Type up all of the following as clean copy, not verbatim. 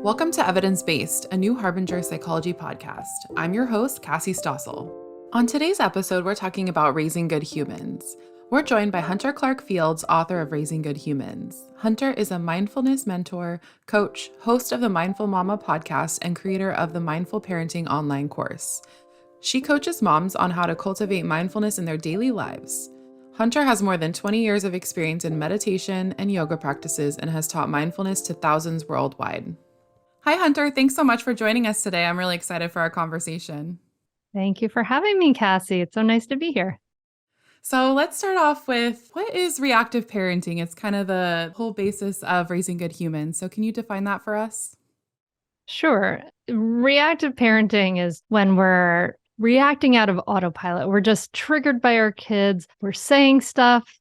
Welcome to Evidence Based, a new Harbinger psychology podcast. I'm your host, Cassie Stossel. On today's episode, we're talking about raising good humans. We're joined by Hunter Clarke-Fields, author of Raising Good Humans. Hunter is a mindfulness mentor, coach, host of the Mindful Mama podcast, and creator of the Mindful Parenting online course. She coaches moms on how to cultivate mindfulness in their daily lives. Hunter has more than 20 years of experience in meditation and yoga practices and has taught mindfulness to thousands worldwide. Hi, Hunter. Thanks so much for joining us today. I'm really excited for our conversation. Thank you for having me, Cassie. It's so nice to be here. So let's start off with, what is reactive parenting? It's kind of the whole basis of raising good humans. So can you define that for us? Sure. Reactive parenting is when we're reacting out of autopilot. We're just triggered by our kids. We're saying stuff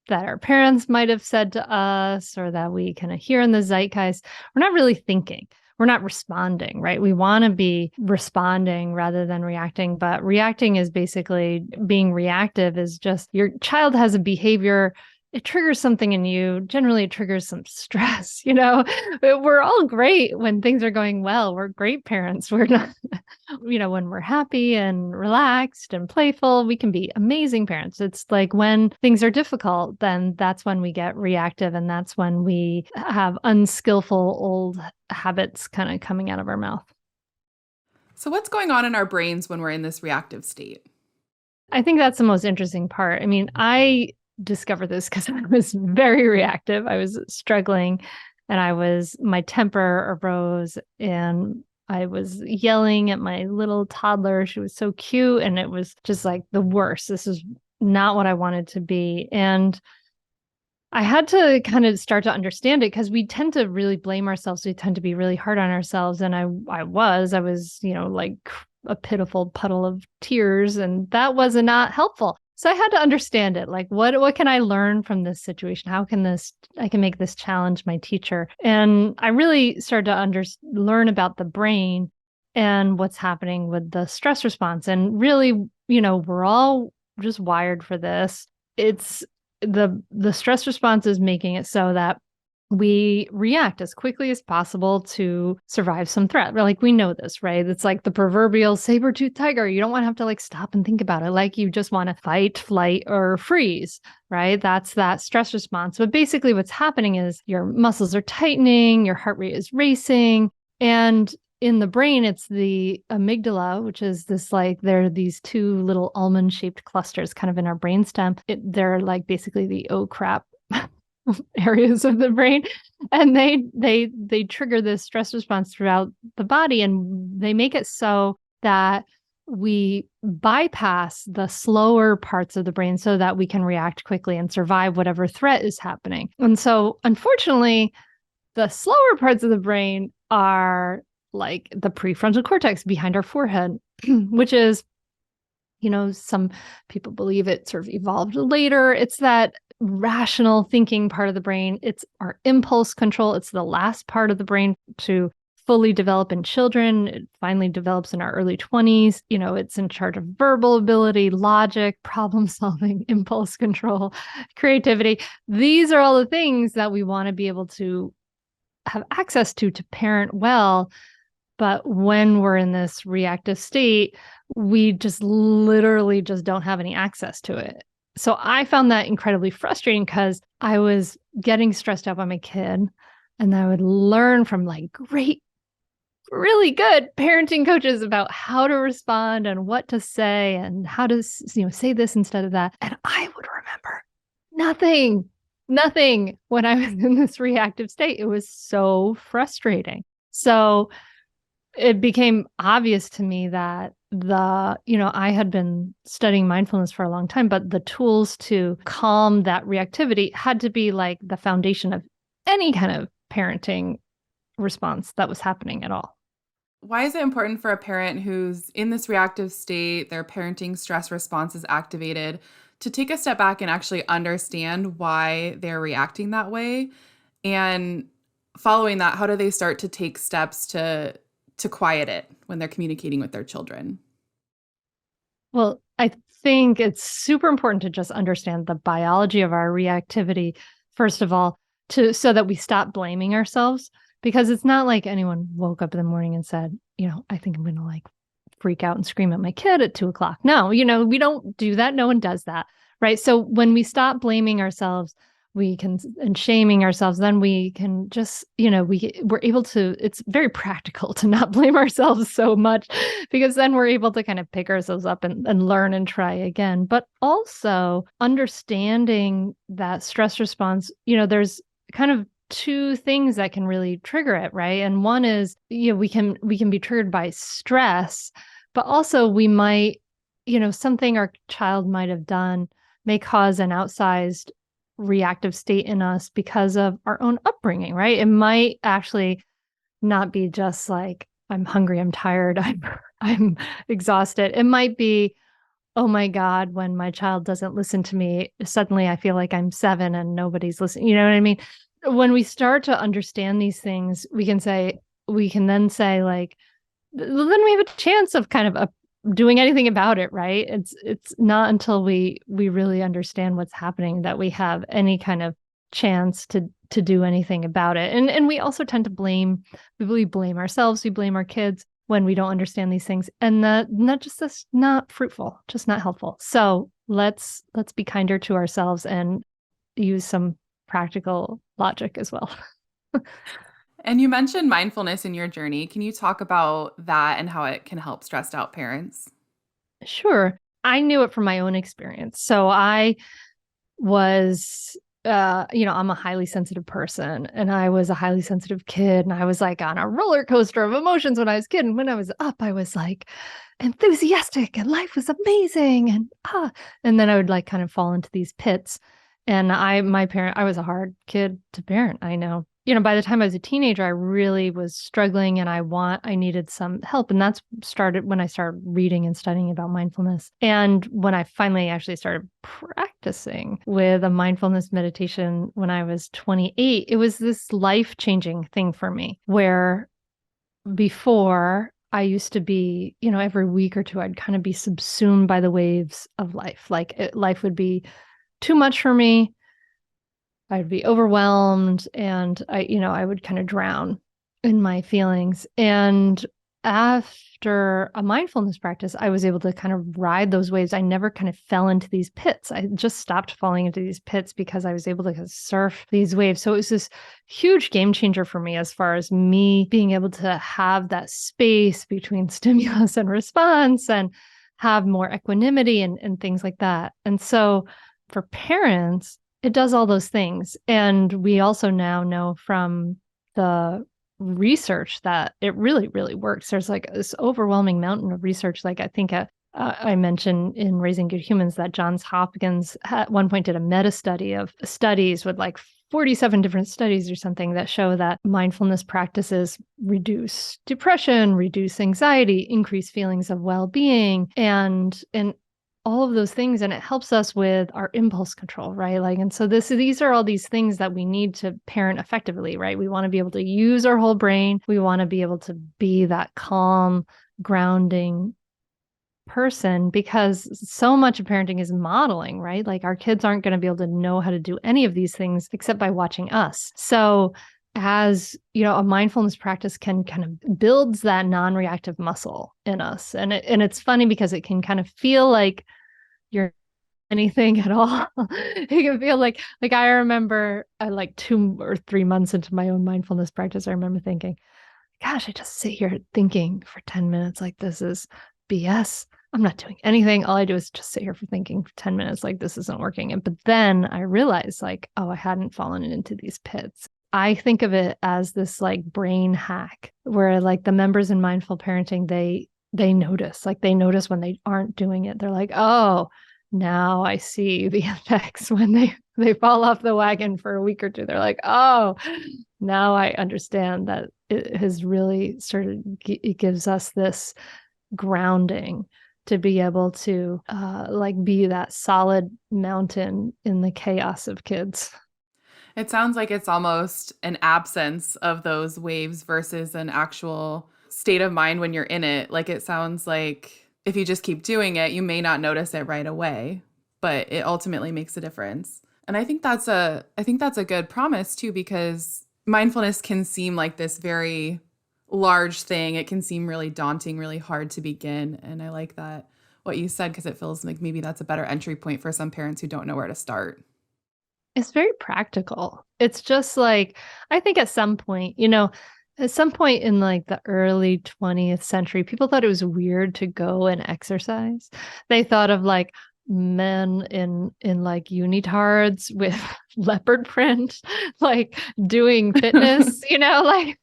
that our parents might have said to us or that we kind of hear in the zeitgeist. We're not really thinking. We're not responding, right? We want to be responding rather than reacting, but reacting is basically being reactive is just your child has a behavior. It triggers something in you. Generally, it triggers some stress. We're all great when things are going well. We're great parents. We're not, when we're happy and relaxed and playful, we can be amazing parents. It's like when things are difficult, then that's when we get reactive. And that's when we have unskillful old habits kind of coming out of our mouth. So what's going on in our brains when we're in this reactive state? I think that's the most interesting part. I discovered this because I was very reactive. I was struggling and my temper arose and I was yelling at my little toddler. She was so cute and it was just like the worst. This is not what I wanted to be. And I had to kind of start to understand it because we tend to really blame ourselves. We tend to be really hard on ourselves. And I was, like a pitiful puddle of tears, and that was not helpful. So I had to understand it. Like, what can I learn from this situation? How can I can make this challenge my teacher? And I really started to learn about the brain and what's happening with the stress response. And really, we're all just wired for this. It's the stress response is making it so that we react as quickly as possible to survive some threat. Like, we know this, right? It's like the proverbial saber-toothed tiger. You don't want to have to like stop and think about it. Like, you just want to fight, flight, or freeze, right? That's that stress response. But basically what's happening is your muscles are tightening, your heart rate is racing. And in the brain, it's the amygdala, which is there are these two little almond-shaped clusters kind of in our brainstem. They're like basically the oh crap areas of the brain, and they trigger this stress response throughout the body, and they make it so that we bypass the slower parts of the brain so that we can react quickly and survive whatever threat is happening. And so unfortunately, the slower parts of the brain are like the prefrontal cortex behind our forehead, which is, some people believe it sort of evolved later. It's that rational thinking part of the brain. It's our impulse control. It's the last part of the brain to fully develop in children. It finally develops in our early 20s. It's in charge of verbal ability, logic, problem solving, impulse control, creativity. These are all the things that we want to be able to have access to parent well. But when we're in this reactive state, we just literally just don't have any access to it. So I found that incredibly frustrating because I was getting stressed out by my kid, and I would learn from like great, really good parenting coaches about how to respond and what to say and how to, say this instead of that. And I would remember nothing when I was in this reactive state. It was so frustrating. So it became obvious to me that I had been studying mindfulness for a long time, but the tools to calm that reactivity had to be like the foundation of any kind of parenting response that was happening at all. Why is it important for a parent who's in this reactive state, their parenting stress response is activated, to take a step back and actually understand why they're reacting that way? And following that, how do they start to take steps to quiet it when they're communicating with their children? Well, I think it's super important to just understand the biology of our reactivity, first of all, so that we stop blaming ourselves. because it's not like anyone woke up in the morning and said, I think I'm going to like freak out and scream at my kid at 2 o'clock. No, we don't do that. No one does that. Right. So when we stop blaming ourselves, and shaming ourselves, then we can just, we're able to, it's very practical to not blame ourselves so much, because then we're able to kind of pick ourselves up and learn and try again. But also understanding that stress response, there's kind of two things that can really trigger it, right? And one is, we can be triggered by stress, but also we might, something our child might have done may cause an outsized reactive state in us because of our own upbringing, right? It might actually not be just like, I'm hungry, I'm tired, I'm exhausted. It might be, oh my God, when my child doesn't listen to me, suddenly I feel like I'm 7 and nobody's listening. You know what I mean? When we start to understand these things, we can then say like, then we have a chance of kind of doing anything about it, right? It's not until we really understand what's happening that we have any kind of chance to do anything about it. And we also tend to blame ourselves, we blame our kids when we don't understand these things, and that's not fruitful, just not helpful. So let's be kinder to ourselves and use some practical logic as well. And you mentioned mindfulness in your journey. Can you talk about that and how it can help stressed out parents? Sure. I knew it from my own experience. So I was, I'm a highly sensitive person, and I was a highly sensitive kid, and I was like on a roller coaster of emotions when I was a kid. And when I was up, I was like enthusiastic and life was amazing. And then I would like kind of fall into these pits. And I was a hard kid to parent. I know, by the time I was a teenager, I really was struggling, and I needed some help. And that's started when I started reading and studying about mindfulness. And when I finally actually started practicing with a mindfulness meditation when I was 28, it was this life-changing thing for me, where before I used to be, every week or two, I'd kind of be subsumed by the waves of life. Life would be too much for me. I'd be overwhelmed, and I would kind of drown in my feelings. And after a mindfulness practice, I was able to kind of ride those waves. I never kind of fell into these pits. I just stopped falling into these pits because I was able to surf these waves. So it was this huge game changer for me as far as me being able to have that space between stimulus and response and have more equanimity and things like that. And so for parents, it does all those things. And we also now know from the research that it really, really works. There's like this overwhelming mountain of research. Like I think I mentioned in Raising Good Humans that Johns Hopkins at one point did a meta study of studies with like 47 different studies or something that show that mindfulness practices reduce depression, reduce anxiety, increase feelings of well-being, and all of those things. And it helps us with our impulse control, right? And so these are all these things that we need to parent effectively, right? We want to be able to use our whole brain. We want to be able to be that calm, grounding person, because so much of parenting is modeling, right? Like our kids aren't going to be able to know how to do any of these things except by watching us. So as a mindfulness practice can kind of builds that non-reactive muscle in us. And it's funny because it can kind of feel like you're anything at all. It can feel like I remember like 2 or 3 months into my own mindfulness practice, I remember thinking, gosh, I just sit here thinking for 10 minutes like this is BS. I'm not doing anything. All I do is just sit here for thinking for 10 minutes like this isn't working. But then I realized like, oh, I hadn't fallen into these pits. I think of it as this like brain hack where like the members in mindful parenting, they notice when they aren't doing it. They're like, oh, now I see the effects when they fall off the wagon for a week or two. They're like, oh, now I understand that it has really it gives us this grounding to be able to be that solid mountain in the chaos of kids. It sounds like it's almost an absence of those waves versus an actual state of mind when you're in it. Like it sounds like if you just keep doing it, you may not notice it right away, but it ultimately makes a difference. And I think that's a good promise too, because mindfulness can seem like this very large thing. It can seem really daunting, really hard to begin. And I like that what you said because it feels like maybe that's a better entry point for some parents who don't know where to start. It's very practical. It's just like, I think at some point, at some point in like the early 20th century, people thought it was weird to go and exercise. They thought of like men in like unitards with leopard print, like doing fitness, like,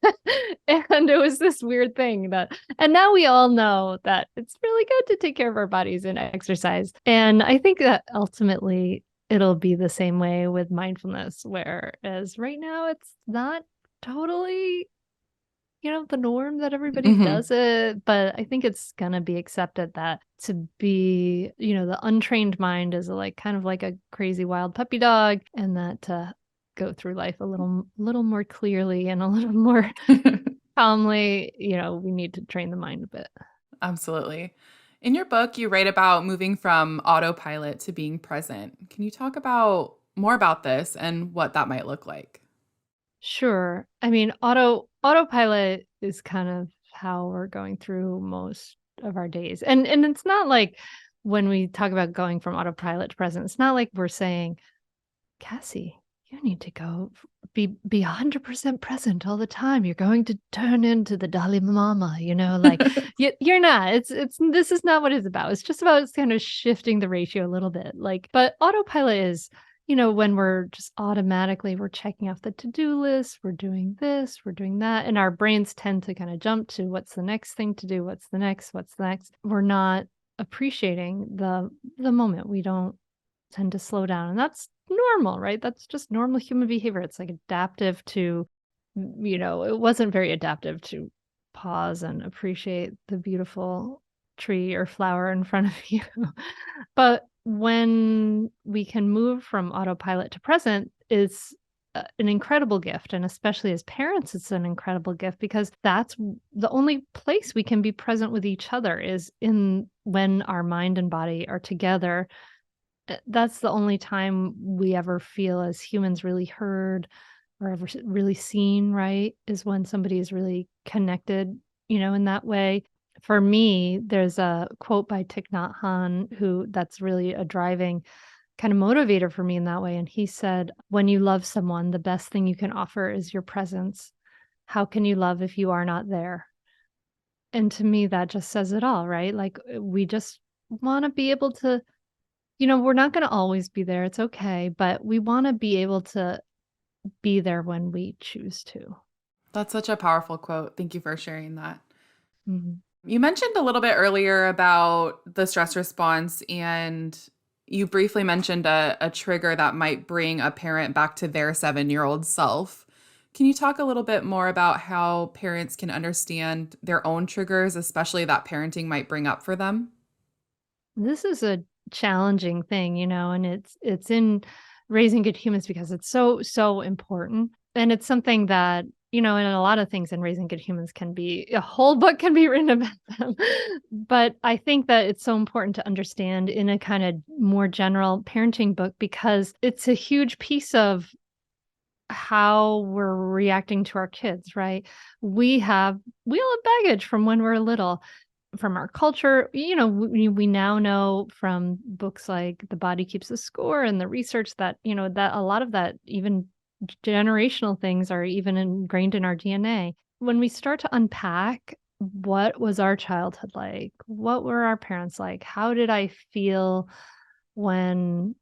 and it was this weird thing and now we all know that it's really good to take care of our bodies and exercise. And I think that ultimately it'll be the same way with mindfulness, whereas right now it's not totally, the norm that everybody Hmm. does it. But I think it's going to be accepted that to be, the untrained mind is like kind of like a crazy wild puppy dog, and that to go through life a little more clearly and a little more calmly, we need to train the mind a bit. Absolutely. In your book, you write about moving from autopilot to being present. Can you talk about more about this and what that might look like? Sure. I mean, autopilot is kind of how we're going through most of our days. And it's not like when we talk about going from autopilot to present, it's not like we're saying, Cassie, you need to be 100% present all the time. You're going to turn into the Dalai Lama, like you're not. This is not what it's about. It's just about kind of shifting the ratio a little bit. Like, but autopilot is, when we're just automatically we're checking off the to-do list, we're doing this, we're doing that, and our brains tend to kind of jump to what's the next thing to do, what's the next. We're not appreciating the moment. We don't tend to slow down. And that's normal, right? That's just normal human behavior. It's like adaptive to, it wasn't very adaptive to pause and appreciate the beautiful tree or flower in front of you. But when we can move from autopilot to present, is an incredible gift. And especially as parents, it's an incredible gift because that's the only place we can be present with each other is in when our mind and body are together. That's the only time we ever feel as humans really heard or ever really seen, right? Is when somebody is really connected, in that way. For me, there's a quote by Thich Nhat Hanh who that's really a driving kind of motivator for me in that way. And he said, when you love someone, the best thing you can offer is your presence. How can you love if you are not there? And to me, that just says it all, right? Like we just want to be able to, we're not gonna always be there, it's okay, but we wanna be able to be there when we choose to. That's such a powerful quote. Thank you for sharing that. Mhm. You mentioned a little bit earlier about the stress response, and you briefly mentioned a trigger that might bring a parent back to their 7-year-old self. Can you talk a little bit more about how parents can understand their own triggers, especially that parenting might bring up for them? This is a challenging thing, and it's in raising good humans because it's so, so important, and it's something that, and a lot of things in raising good humans can be a whole book can be written about them. But I think that it's so important to understand in a kind of more general parenting book because it's a huge piece of how we're reacting to our kids, right? We all have baggage from when we're little, from our culture. We now know from books like The Body Keeps the Score and the research that, that a lot of that even generational things are even ingrained in our DNA. When we start to unpack what was our childhood like? What were our parents like? How did I feel when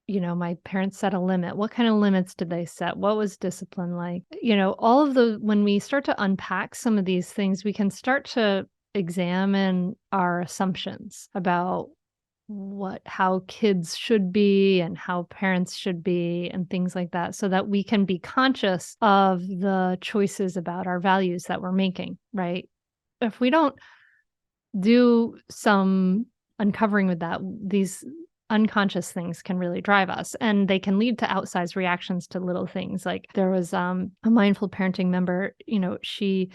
my parents set a limit? What kind of limits did they set? What was discipline like? All of the when we start to unpack some of these things, we can start to examine our assumptions about how kids should be and how parents should be and things like that so that we can be conscious of the choices about our values that we're making, right? If we don't do some uncovering with that, these unconscious things can really drive us and they can lead to outsized reactions to little things. Like there was a mindful parenting member, she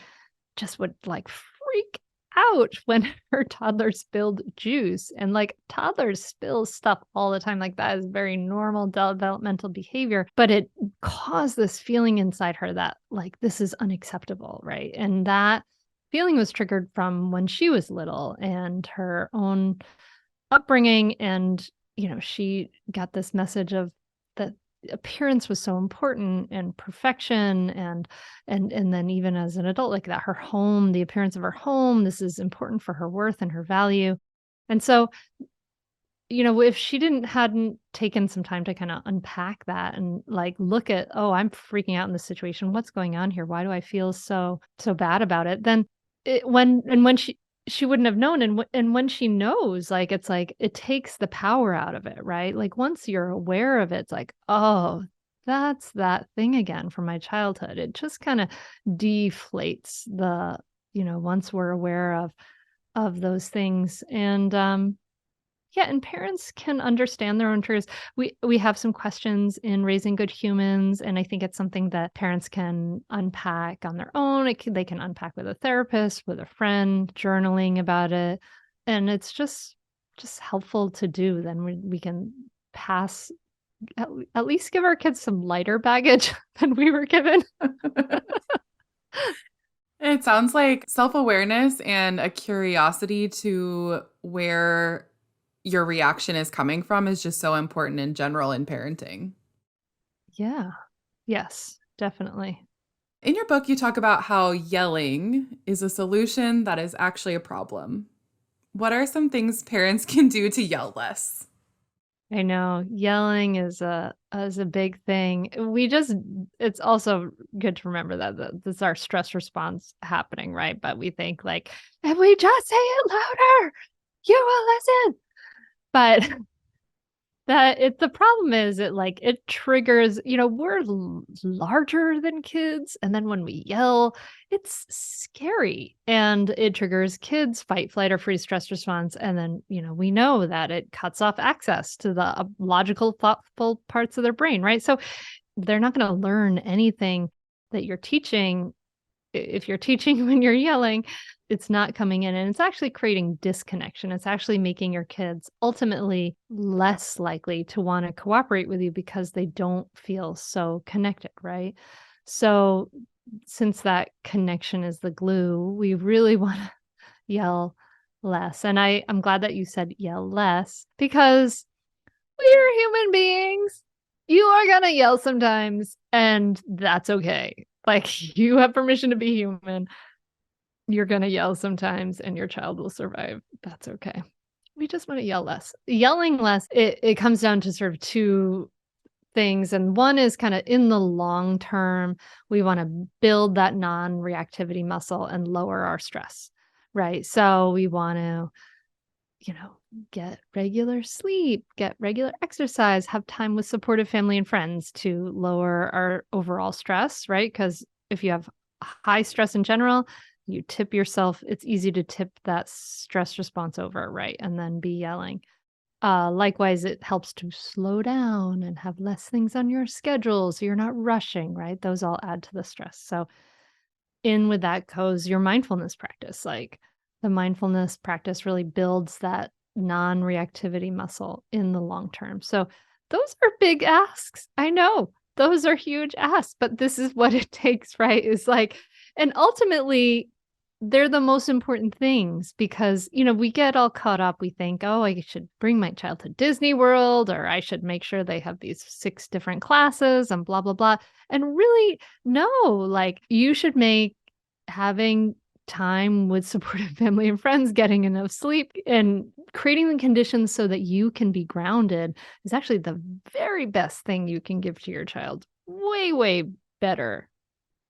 just would like freak out when her toddler spilled juice. And like toddlers spill stuff all the time. Like that is very normal developmental behavior, but it caused this feeling inside her that like this is unacceptable, right? And that feeling was triggered from when she was little and her own upbringing. And, she got this message of that appearance was so important and perfection and then even as an adult like that her home, the appearance of her home, this is important for her worth and her value. And so, if she hadn't taken some time to kind of unpack that and like look at, oh, I'm freaking out in this situation, what's going on here, why do I feel so bad about it, then when she wouldn't have known. And when she knows, like, it's like, it takes the power out of it, right? Like, once you're aware of it, it's like, oh, that's that thing again from my childhood. It just kind of deflates once we're aware of those things. And, yeah, and parents can understand their own triggers. We have some questions in Raising Good Humans, and I think it's something that parents can unpack on their own. They can unpack with a therapist, with a friend, journaling about it, and it's just helpful to do. Then we can pass at least give our kids some lighter baggage than we were given. It sounds like self-awareness and a curiosity to where your reaction is coming from is just so important in general in parenting. Yeah. Yes, definitely. In your book, you talk about how yelling is a solution that is actually a problem. What are some things parents can do to yell less? I know yelling is a big thing. It's also good to remember that that's our stress response happening, right? But we think like, if we just say it louder, you will listen. But the problem is it triggers, we're larger than kids. And then when we yell, it's scary and it triggers kids' fight, flight, or freeze stress response. And then, we know that it cuts off access to the logical, thoughtful parts of their brain, right? So they're not going to learn anything that you're teaching. If you're teaching when you're yelling, it's not coming in, and it's actually creating disconnection. It's actually making your kids ultimately less likely to want to cooperate with you because they don't feel so connected, right? So since that connection is the glue, we really want to yell less. And I'm glad that you said yell less because we're human beings. You are going to yell sometimes, and that's okay. Like, you have permission to be human. You're going to yell sometimes and your child will survive. That's okay. We just want to yell less. Yelling less, it comes down to sort of two things. And one is kind of in the long term, we want to build that non-reactivity muscle and lower our stress, right? So we want to, get regular sleep, get regular exercise, have time with supportive family and friends to lower our overall stress, right? Because if you have high stress in general, you tip yourself. It's easy to tip that stress response over, right? And then be yelling. Likewise, it helps to slow down and have less things on your schedule so you're not rushing, right? Those all add to the stress. So in with that goes your mindfulness practice. Like the mindfulness practice really builds that non-reactivity muscle in the long term. So those are big asks. I know those are huge asks, but this is what it takes, right? Is like, and ultimately they're the most important things because, we get all caught up. We think, oh, I should bring my child to Disney World, or I should make sure they have these 6 different classes and blah, blah, blah. And really, no, like you should make having time with supportive family and friends, getting enough sleep, and creating the conditions so that you can be grounded is actually the very best thing you can give to your child. Way, way better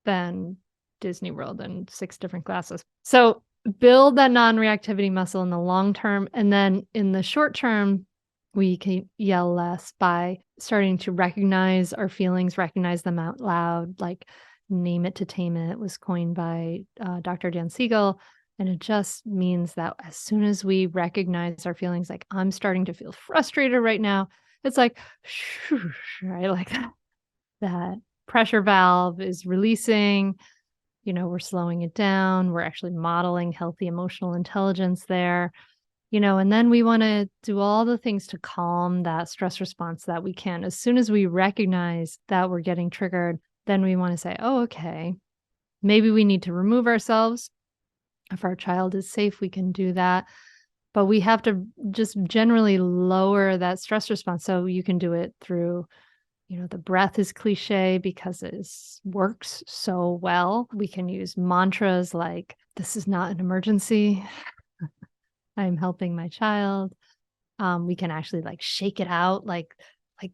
than Disney World and 6 different classes. So build that non-reactivity muscle in the long term. And then in the short term, we can yell less by starting to recognize our feelings, recognize them out loud, like name it to tame it was coined by Dr. Dan Siegel. And it just means that as soon as we recognize our feelings, like I'm starting to feel frustrated right now, it's like, right? Like that pressure valve is releasing. We're slowing it down. We're actually modeling healthy emotional intelligence there. And then we want to do all the things to calm that stress response that we can. As soon as we recognize that we're getting triggered, then we want to say, oh, okay, maybe we need to remove ourselves. If our child is safe, we can do that. But we have to just generally lower that stress response. So you can do it through, the breath is cliche because it works so well. We can use mantras like, this is not an emergency. I'm helping my child. We can actually like shake it out like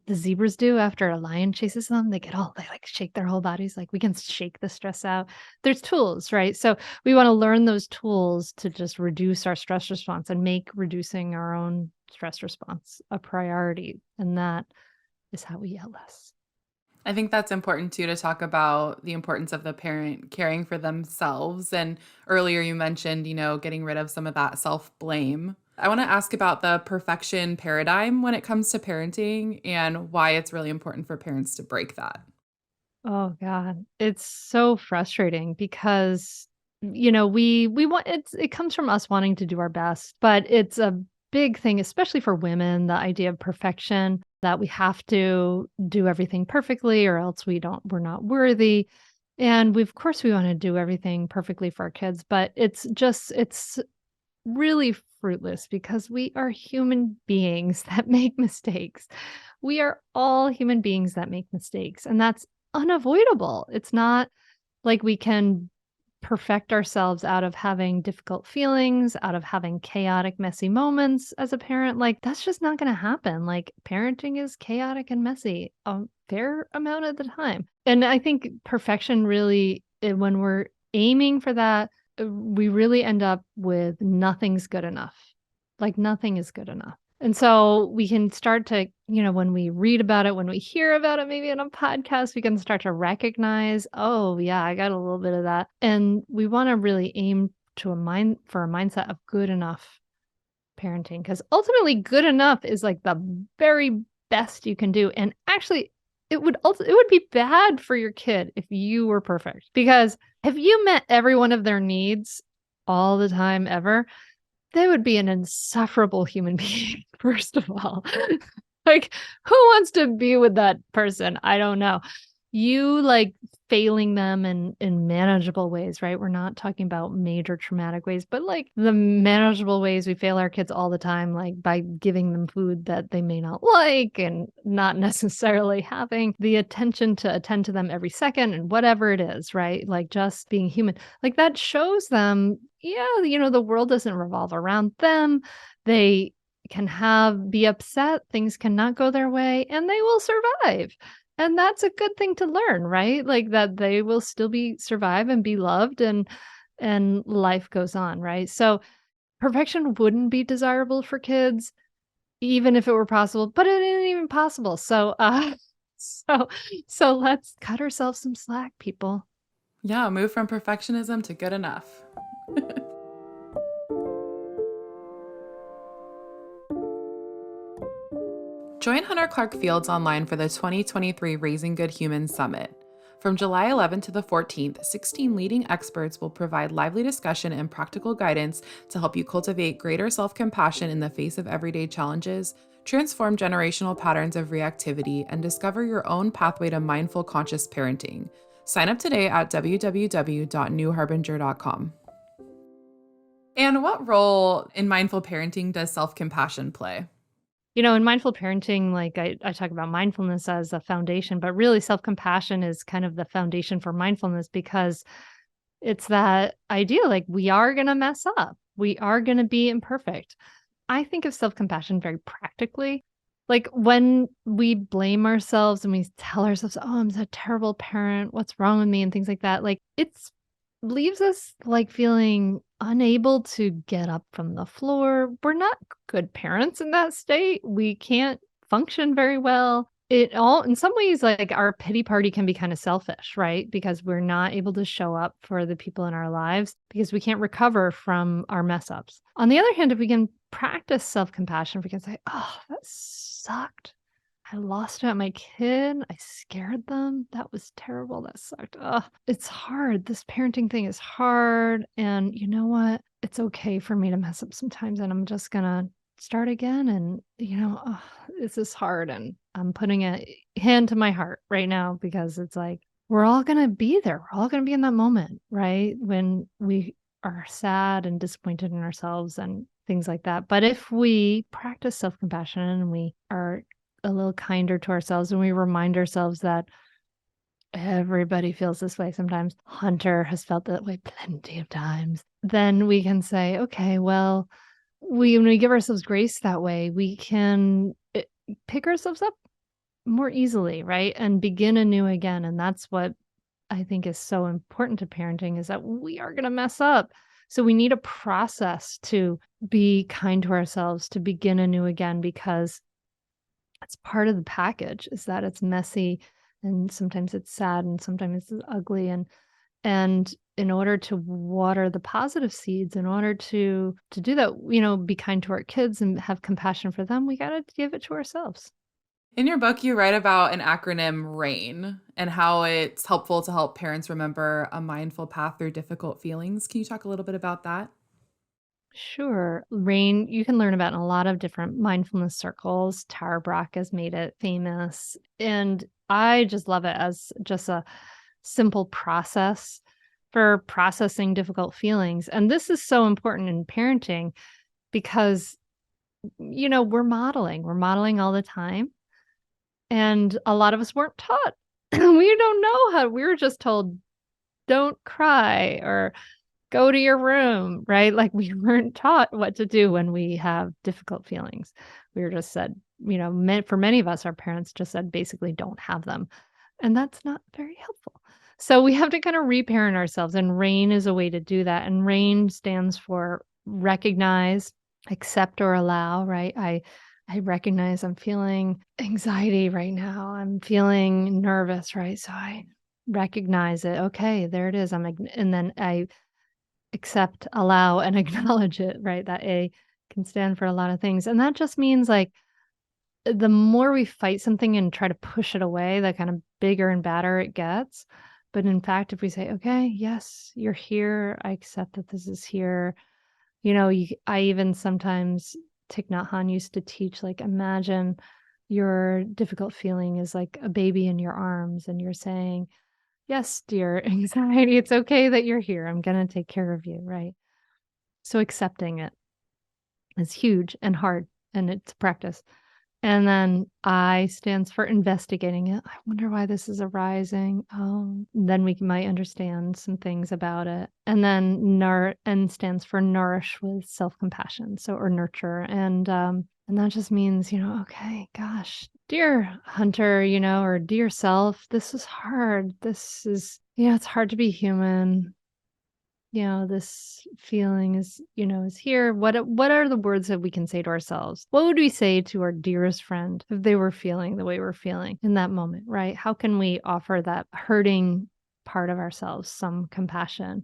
the zebras do after a lion chases them. They like shake their whole bodies. Like we can shake the stress out. There's tools, right? So we want to learn those tools to just reduce our stress response and make reducing our own stress response a priority. And that is how we yell less. I think that's important too to talk about the importance of the parent caring for themselves. And earlier you mentioned, getting rid of some of that self blame. I want to ask about the perfection paradigm when it comes to parenting and why it's really important for parents to break that. Oh god, it's so frustrating because we want it comes from us wanting to do our best, but it's a big thing especially for women, the idea of perfection that we have to do everything perfectly or else we're not worthy. And of course we want to do everything perfectly for our kids, but it's really fruitless because we are human beings that make mistakes. We are all human beings that make mistakes, and that's unavoidable. It's not like we can perfect ourselves out of having difficult feelings, out of having chaotic, messy moments as a parent. Like, that's just not going to happen. Like, parenting is chaotic and messy a fair amount of the time. And I think perfection really, when we're aiming for that, we really end up with nothing's good enough. Like, nothing is good enough. And so we can start to, when we read about it, when we hear about it, maybe in a podcast, we can start to recognize, oh, yeah, I got a little bit of that. And we want to really aim to for a mindset of good enough parenting, because ultimately good enough is like the very best you can do. And actually, it would be bad for your kid if you were perfect, because if you met every one of their needs all the time ever, they would be an insufferable human being, first of all. Like, who wants to be with that person? I don't know. You like failing them in manageable ways, right? We're not talking about major traumatic ways, but like the manageable ways we fail our kids all the time, like by giving them food that they may not like and not necessarily having the attention to attend to them every second and whatever it is, right? Like just being human. Like that shows them, yeah, the world doesn't revolve around them. They can be upset, things cannot go their way, and they will survive. And that's a good thing to learn, right? Like that they will still survive and be loved, and life goes on, right? So perfection wouldn't be desirable for kids even if it were possible, but it isn't even possible. So so so let's cut ourselves some slack, people. Yeah, move from perfectionism to good enough. Join Hunter Clarke-Fields online for the 2023 Raising Good Humans Summit. From July 11th to the 14th, 16 leading experts will provide lively discussion and practical guidance to help you cultivate greater self-compassion in the face of everyday challenges, transform generational patterns of reactivity, and discover your own pathway to mindful, conscious parenting. Sign up today at www.newharbinger.com. And what role in mindful parenting does self-compassion play? In mindful parenting, like I talk about mindfulness as a foundation, but really self-compassion is kind of the foundation for mindfulness, because it's that idea like we are going to mess up. We are going to be imperfect. I think of self-compassion very practically. Like when we blame ourselves and we tell ourselves, oh, I'm a terrible parent. What's wrong with me? And things like that. Like it's leaves us like feeling unable to get up from the floor. We're not good parents in that state. We can't function very well. It all, in some ways, like our pity party can be kind of selfish, right? Because we're not able to show up for the people in our lives because we can't recover from our mess ups. On the other hand, if we can practice self compassion, we can say, oh, that sucked. I lost out my kid. I scared them. That was terrible. That sucked. Ugh, it's hard. This parenting thing is hard. And you know what? It's okay for me to mess up sometimes. And I'm just going to start again. And, this is hard. And I'm putting a hand to my heart right now because it's like, we're all going to be there. We're all going to be in that moment, right? When we are sad and disappointed in ourselves and things like that. But if we practice self-compassion and we are a little kinder to ourselves and we remind ourselves that everybody feels this way sometimes, Hunter has felt that way plenty of times, then we can say, okay, well, when we give ourselves grace that way, we can pick ourselves up more easily, right? And begin anew again. And that's what I think is so important to parenting, is that we are going to mess up. So we need a process to be kind to ourselves, to begin anew again, because it's part of the package, is that it's messy and sometimes it's sad and sometimes it's ugly. And in order to water the positive seeds, in order to do that, be kind to our kids and have compassion for them, we got to give it to ourselves. In your book, you write about an acronym RAIN and how it's helpful to help parents remember a mindful path through difficult feelings. Can you talk a little bit about that? Sure. Rain, you can learn about in a lot of different mindfulness circles. Tara Brach has made it famous. And I just love it as just a simple process for processing difficult feelings. And this is so important in parenting because, we're modeling all the time. And a lot of us weren't taught. We don't know how, we were just told, don't cry or go to your room, right? Like we weren't taught what to do when we have difficult feelings. We were just said, for many of us, our parents just said, basically, don't have them. And that's not very helpful. So we have to kind of reparent ourselves. And RAIN is a way to do that. And RAIN stands for recognize, accept, or allow, right? I recognize I'm feeling anxiety right now. I'm feeling nervous, right? So I recognize it. Okay, there it is. And then I accept, allow, and acknowledge it, right? That A can stand for a lot of things. And that just means like the more we fight something and try to push it away, the kind of bigger and badder it gets. But in fact, if we say, okay, yes, you're here, I accept that this is here. I even sometimes, Thich Nhat Hanh used to teach, like, imagine your difficult feeling is like a baby in your arms, and you're saying, yes, dear anxiety, it's okay that you're here. I'm going to take care of you, right? So accepting it is huge and hard, and it's a practice. And then I stands for investigating it. I wonder why this is arising. Oh, then we might understand some things about it. And then N stands for nourish, with self-compassion, so, or nurture. And that just means, okay, gosh, dear Hunter, or dear self, this is hard. This is, it's hard to be human. This feeling is here. What are the words that we can say to ourselves? What would we say to our dearest friend if they were feeling the way we're feeling in that moment, right? How can we offer that hurting part of ourselves some compassion?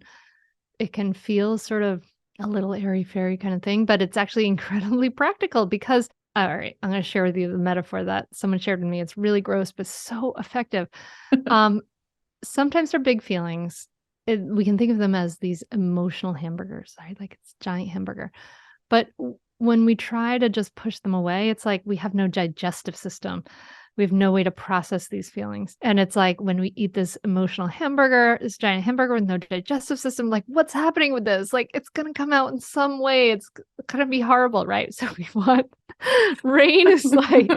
It can feel sort of a little airy-fairy kind of thing, but it's actually incredibly practical because, all right, I'm going to share with you the metaphor that someone shared with me. It's really gross, but so effective. Sometimes our big feelings, we can think of them as these emotional hamburgers, right? Like it's a giant hamburger. But when we try to just push them away, it's like we have no digestive system. We have no way to process these feelings. And it's like when we eat this emotional hamburger, this giant hamburger with no digestive system, like what's happening with this? Like it's going to come out in some way. It's going to be horrible, right? So we want rain is like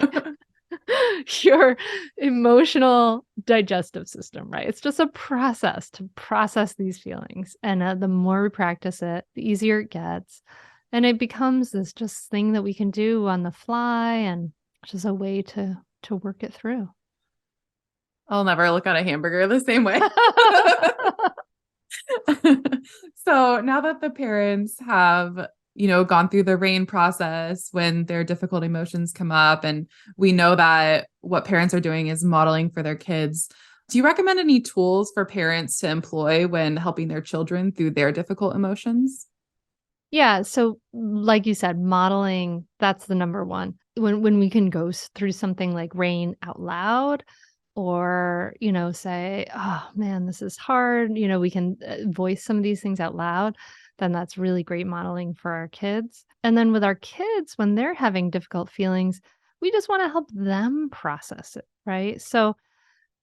your emotional digestive system, right? It's just a process to process these feelings. And the more we practice it, the easier it gets. And it becomes this just thing that we can do on the fly, and just a way to work it through. I'll never look at a hamburger the same way. So now that the parents have, gone through the RAIN process when their difficult emotions come up, and we know that what parents are doing is modeling for their kids, do you recommend any tools for parents to employ when helping their children through their difficult emotions? Yeah. So like you said, modeling, that's the number one. when we can go through something like rain out loud, or, say, oh man, this is hard. We can voice some of these things out loud. Then that's really great modeling for our kids. And then with our kids, when they're having difficult feelings, we just want to help them process it. Right. So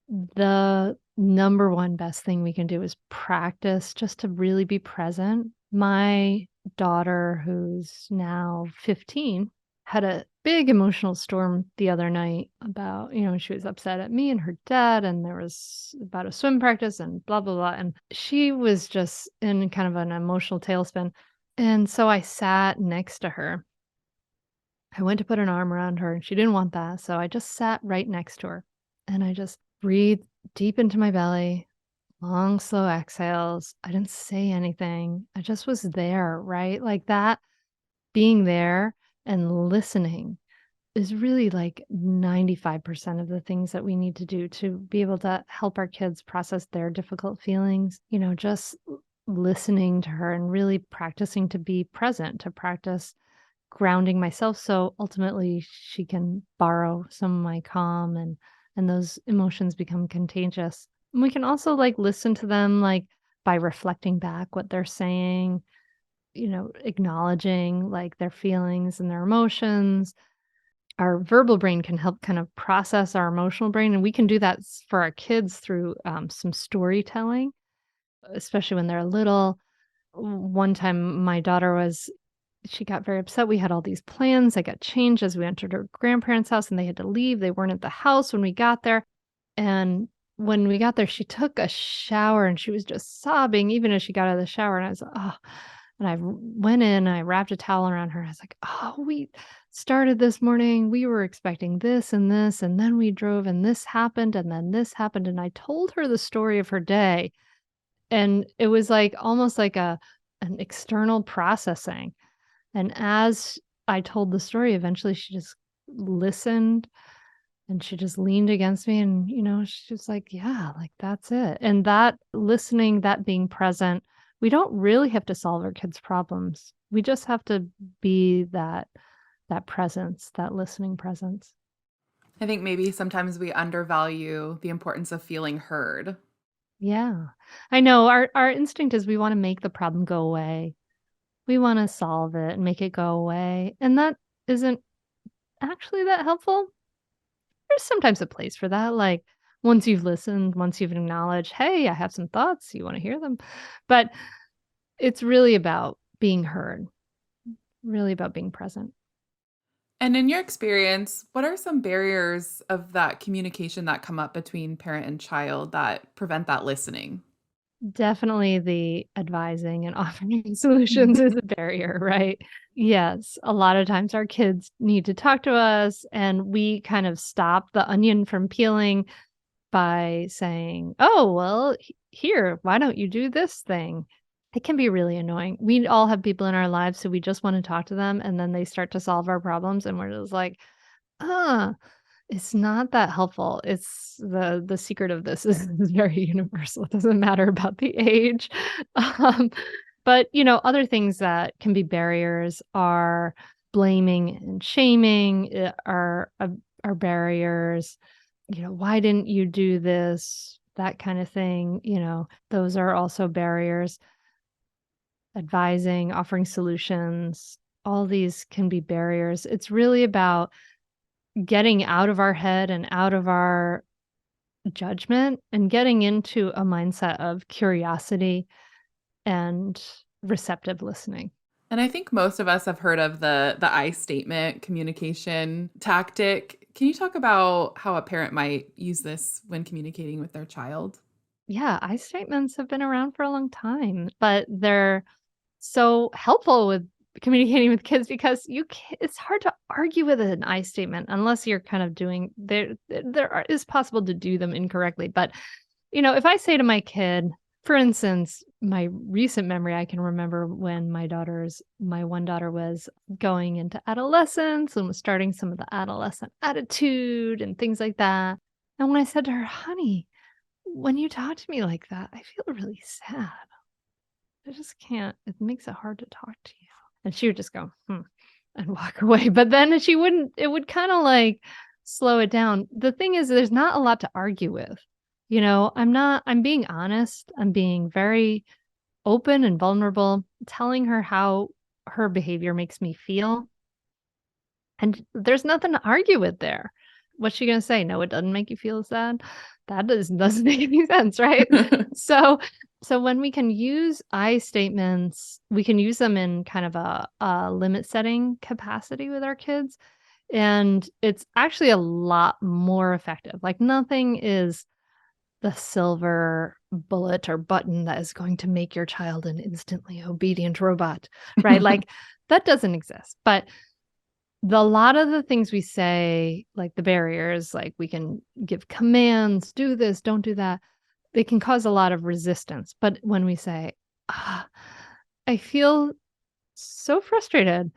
the number one best thing we can do is practice just to really be present. My daughter, who's now 15, had a big emotional storm the other night about, she was upset at me and her dad, and there was about a swim practice and blah, blah, blah. And she was just in kind of an emotional tailspin. And so I sat next to her. I went to put an arm around her and she didn't want that. So I just sat right next to her and I just breathed deep into my belly, long, slow exhales. I didn't say anything. I just was there, right? Like that, being there and listening is really like 95% of the things that we need to do to be able to help our kids process their difficult feelings. Just listening to her and really practicing to be present, to practice grounding myself so ultimately she can borrow some of my calm, and those emotions become contagious. And we can also like listen to them like by reflecting back what they're saying, acknowledging like their feelings and their emotions. Our verbal brain can help kind of process our emotional brain, and we can do that for our kids through some storytelling, especially when they're little. One time my daughter she got very upset. We had all these plans that got changed as we entered her grandparents' house and they had to leave. They weren't at the house when we got there. And when we got there, she took a shower and she was just sobbing even as she got out of the shower. And I was like, oh, and went in, I wrapped a towel around her. I was like, oh, we started this morning. We were expecting this and this, and then we drove and this happened and then this happened. And I told her the story of her day. And it was like almost like an external processing. And as I told the story, eventually she just listened and she just leaned against me and, she was like, yeah, like that's it. And that listening, that being present, we don't really have to solve our kids' problems. We just have to be that presence, that listening presence. I think maybe sometimes we undervalue the importance of feeling heard. Yeah. I know our instinct is we want to make the problem go away. We want to solve it and make it go away. And that isn't actually that helpful. There's sometimes a place for that, like, once you've listened, once you've acknowledged, "Hey, I have some thoughts, you wanna hear them?" But it's really about being heard, really about being present. And in your experience, what are some barriers of that communication that come up between parent and child that prevent that listening? Definitely the advising and offering solutions is a barrier, right? Yes, a lot of times our kids need to talk to us, and we kind of stop the onion from peeling by saying, "Oh, well, here, why don't you do this thing?" It can be really annoying. We all have people in our lives, so we just want to talk to them, and then they start to solve our problems, and we're just like, "Ah, it's not that helpful." It's the secret of this is very universal. It doesn't matter about the age. Um, but, other things that can be barriers are blaming and shaming, are barriers. "Why didn't you do this?" That kind of thing, those are also barriers. Advising, offering solutions, all these can be barriers. It's really about getting out of our head and out of our judgment and getting into a mindset of curiosity and receptive listening. And I think most of us have heard of the I statement communication tactic. Can you talk about how a parent might use this when communicating with their child? Yeah, I statements have been around for a long time, but they're so helpful with communicating with kids because it's hard to argue with an I statement unless you're kind of doing is possible to do them incorrectly. But if I say to my kid, for instance, my recent memory, I can remember when my one daughter was going into adolescence and was starting some of the adolescent attitude and things like that. And when I said to her, honey, when you talk to me like that, I feel really sad. I just can't. It makes it hard to talk to you. And she would just go, hmm. and walk away. But then she wouldn't, it would kind of like slow it down. The thing is, there's not a lot to argue with. I'm being honest. I'm being very open and vulnerable, telling her how her behavior makes me feel. And there's nothing to argue with there. What's she going to say? No, it doesn't make you feel sad. Doesn't make any sense, right? So when we can use I statements, we can use them in kind of a limit setting capacity with our kids. And it's actually a lot more effective. Like nothing is the silver bullet or button that is going to make your child an instantly obedient robot, right? Like that doesn't exist. But a lot of the things we say, like the barriers, like we can give commands, do this, don't do that, they can cause a lot of resistance. But when we say, I feel so frustrated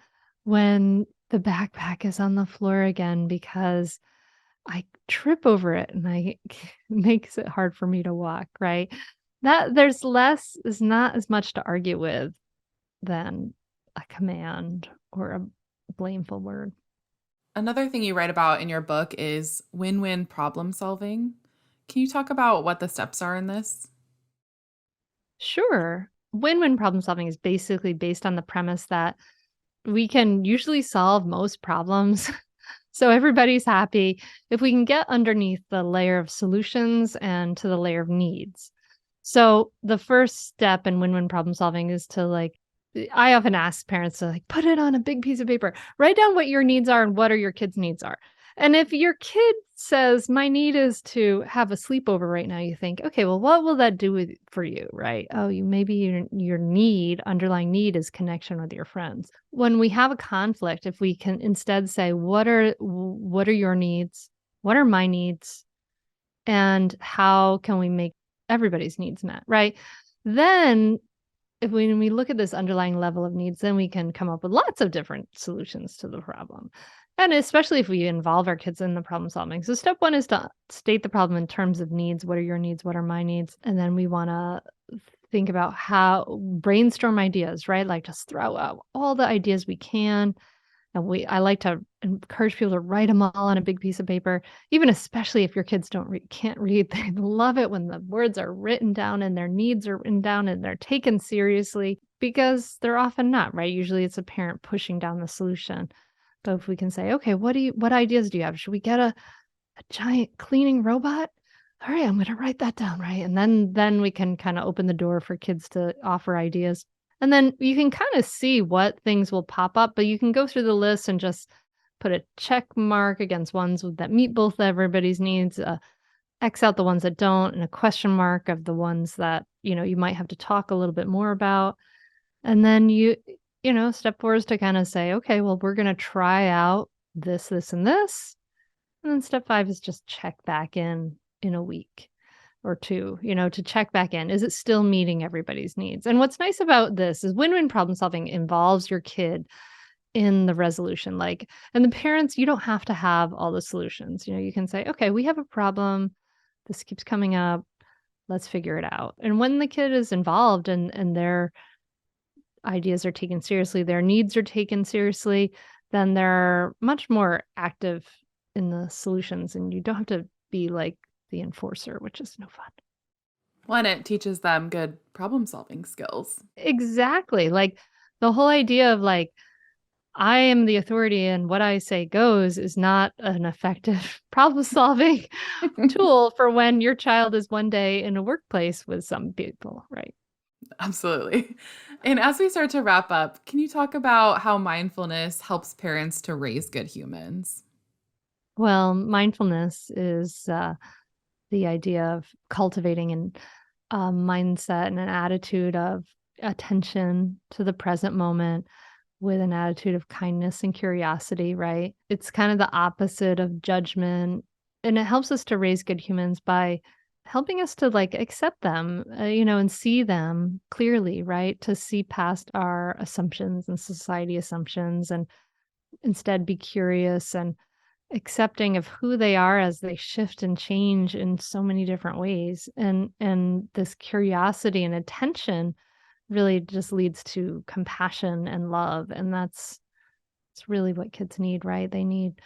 when the backpack is on the floor again because I trip over it and makes it hard for me to walk, right? That there's less is not as much to argue with than a command or a blameful word. Another thing you write about in your book is win-win problem solving. Can you talk about what the steps are in this? Sure. Win-win problem solving is basically based on the premise that we can usually solve most problems. So everybody's happy if we can get underneath the layer of solutions and to the layer of needs. So the first step in win-win problem solving is to I often ask parents to put it on a big piece of paper, write down what your needs are and what are your kids' needs are. And if your kid says, my need is to have a sleepover right now, you think, okay, well, what will that do for you, right? Oh, maybe your underlying need is connection with your friends. When we have a conflict, if we can instead say, what are your needs? What are my needs? And how can we make everybody's needs met, right? Then when we look at this underlying level of needs, then we can come up with lots of different solutions to the problem. And especially if we involve our kids in the problem solving. So step one is to state the problem in terms of needs. What are your needs? What are my needs? And then we want to think about how brainstorm ideas, right? Like just throw out all the ideas we can. And I like to encourage people to write them all on a big piece of paper, even especially if your kids can't read. They love it when the words are written down and their needs are written down and they're taken seriously because they're often not, right? Usually it's a parent pushing down the solution. But if we can say, okay, what ideas do you have? Should we get a giant cleaning robot? All right, I'm going to write that down, right? And then we can kind of open the door for kids to offer ideas. And then you can kind of see what things will pop up, but you can go through the list and just put a check mark against ones that meet both everybody's needs, X out the ones that don't, and a question mark of the ones that, you might have to talk a little bit more about. And then step four is to kind of say, okay, well, we're going to try out this, this, and this. And then step five is just check back in a week or two, to check back in. Is it still meeting everybody's needs? And what's nice about this is win-win problem solving involves your kid in the resolution. And the parents, you don't have to have all the solutions. You can say, okay, we have a problem. This keeps coming up. Let's figure it out. And when the kid is involved and their ideas are taken seriously, their needs are taken seriously, then they're much more active in the solutions. And you don't have to be like the enforcer, which is no fun. Well, and it teaches them good problem solving skills. Exactly. Like the whole idea of I am the authority and what I say goes is not an effective problem solving tool for when your child is one day in a workplace with some people, right? Absolutely. And as we start to wrap up, can you talk about how mindfulness helps parents to raise good humans? Well, mindfulness is the idea of cultivating a mindset and an attitude of attention to the present moment with an attitude of kindness and curiosity, right? It's kind of the opposite of judgment. And it helps us to raise good humans by helping us to accept them, and see them clearly, right? To see past our assumptions and society assumptions and instead be curious and accepting of who they are as they shift and change in so many different ways. And this curiosity and attention really just leads to compassion and love. And It's really what kids need, right? They need,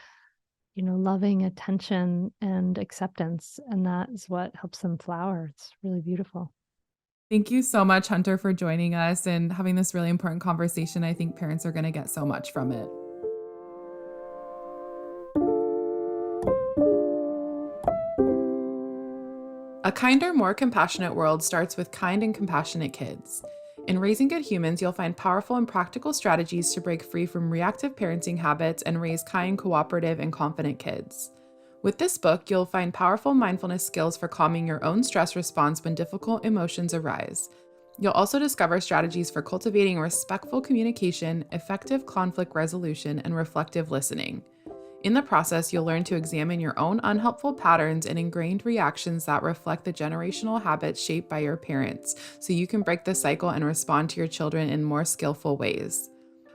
loving attention and acceptance. And that is what helps them flower. It's really beautiful. Thank you so much, Hunter, for joining us and having this really important conversation. I think parents are going to get so much from it. A kinder, more compassionate world starts with kind and compassionate kids. In Raising Good Humans, you'll find powerful and practical strategies to break free from reactive parenting habits and raise kind, cooperative, and confident kids. With this book, you'll find powerful mindfulness skills for calming your own stress response when difficult emotions arise. You'll also discover strategies for cultivating respectful communication, effective conflict resolution, and reflective listening. In the process, you'll learn to examine your own unhelpful patterns and ingrained reactions that reflect the generational habits shaped by your parents, so you can break the cycle and respond to your children in more skillful ways.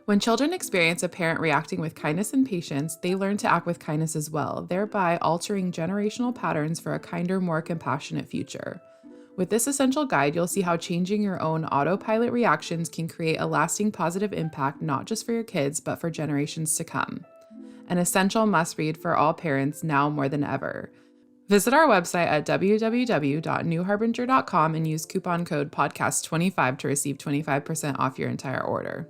When children experience a parent reacting with kindness and patience, they learn to act with kindness as well, thereby altering generational patterns for a kinder, more compassionate future. With this essential guide, you'll see how changing your own autopilot reactions can create a lasting positive impact not just for your kids, but for generations to come. An essential must-read for all parents now more than ever. Visit our website at www.newharbinger.com and use coupon code podcast25 to receive 25% off your entire order.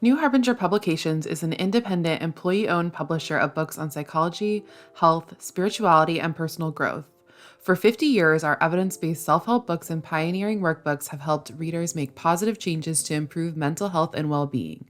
New Harbinger Publications is an independent, employee-owned publisher of books on psychology, health, spirituality, and personal growth. For 50 years, our evidence-based self-help books and pioneering workbooks have helped readers make positive changes to improve mental health and well-being.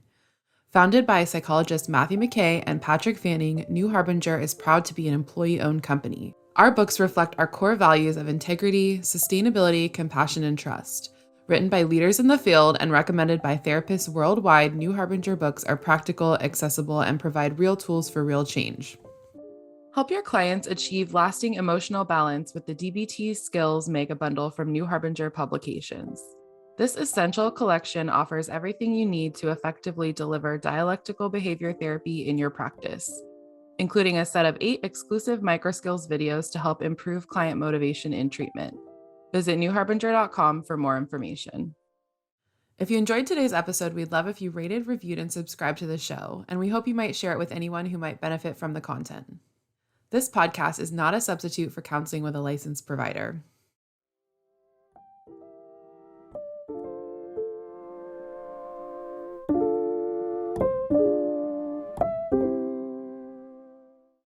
Founded by psychologists Matthew McKay and Patrick Fanning, New Harbinger is proud to be an employee-owned company. Our books reflect our core values of integrity, sustainability, compassion, and trust. Written by leaders in the field and recommended by therapists worldwide, New Harbinger books are practical, accessible, and provide real tools for real change. Help your clients achieve lasting emotional balance with the DBT Skills Mega Bundle from New Harbinger Publications. This essential collection offers everything you need to effectively deliver dialectical behavior therapy in your practice, including a set of 8 exclusive microskills videos to help improve client motivation in treatment. Visit newharbinger.com for more information. If you enjoyed today's episode, we'd love if you rated, reviewed, and subscribed to the show, and we hope you might share it with anyone who might benefit from the content. This podcast is not a substitute for counseling with a licensed provider.